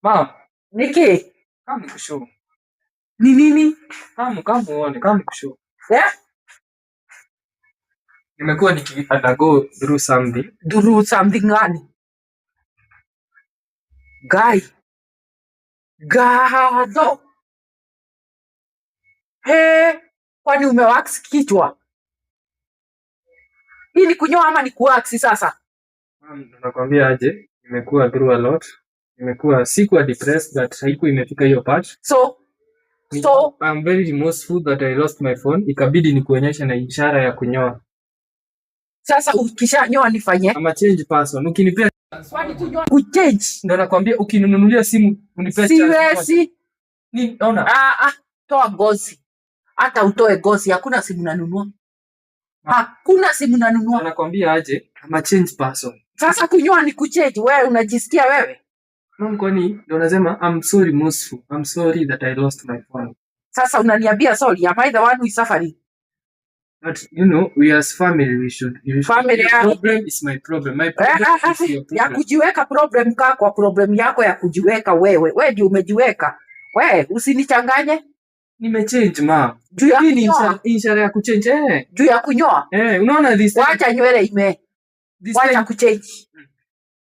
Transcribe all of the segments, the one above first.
Mom, Niki, come nikushow. ni nini? Come uone, come nikushow. Eh? Nimekuwa undergo through something. Duru something gani? Guy. Gado. He, kwani umewax kichwa? Hii ni kunyoa ama ni kuwax sasa? Mom, nakwambia aje, nimekuwa through a lot. Sikuwa depressed but haikuwa imefika hiyo part. So I'm very remorseful that I lost my phone. Ikabidi nikuonyesha na ishara ya kunyoa. sasa ukishanyoa nifanye? I'm a change person. Ukinipea Kwani kunyoa kuchange? ndo nakwambia ukininunulia simu unipea Siwezi. Ni ona. Toa ngozi. Hata utoe ngozi, hakuna simu nanunua. Hakuna simu nanunua. Nakwambia aje, I'm a change person. Sasa kunyoa ni kuchange, wewe unajisikia wewe? Mom, kwani ndo nasema I'm so remorseful. I'm sorry that I lost my phone. Sasa unaniambia sorry, am I the one who is suffering? But you know, we as family we should Family your problem is my problem. My problem is your problem. Ya kujiweka problem kwa problem yako ya kujiweka wewe. Wewe ndio umejiweka. Wewe usinichanganye. Nimechange ma. Juu ya nini ishara ya kuchange Juu ya kunyoa. Unaona this. Wacha nywele ime. Wacha kuchange.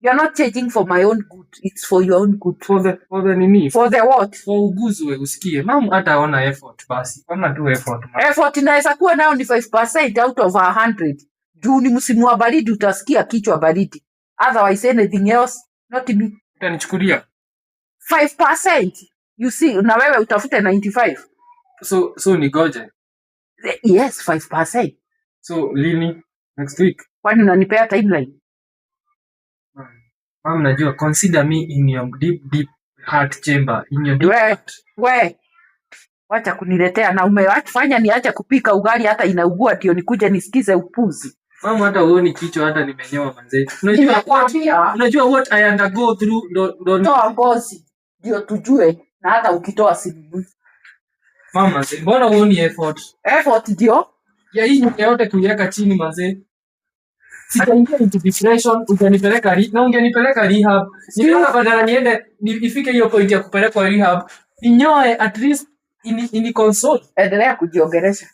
You're not changing for my own good. It's for your own good. For the nini? For the what? For uguzwe usikie. Mom hata ona effort basi. Ona tu effort. Effort inaweza kuwa nao ni 5% out of 100. Juu ni msimu wa baridi utasikia kichwa baridi. Otherwise anything else, not me. Utanichukulia 5%. You see, na wewe utafute 95. So ni goje. Yes, 5%. So lini? Next week. Kwani unanipea timeline? Mom, najua consider me in your deep heart chamber. In your deep heart. Wacha kuniletea na umewafanya niache kupika ugali hata inaugua ndio nikuje nisikize upuzi. Mom, hata uoni kichwa hata nimenyoa manze. Unajua what I undergo through toa ngozi ndio tujue na hata ukitoa simu. Mama, manze, mbona uoni effort? Effort ndio? Ya hii yote kuiweka chini manze. Sitaingia into depression, ungenipeleka rehab. Niliona badala niende ifike hiyo point ya kupelekwa rehab, ninyoe at least ini console. Endelea kujiongelesha.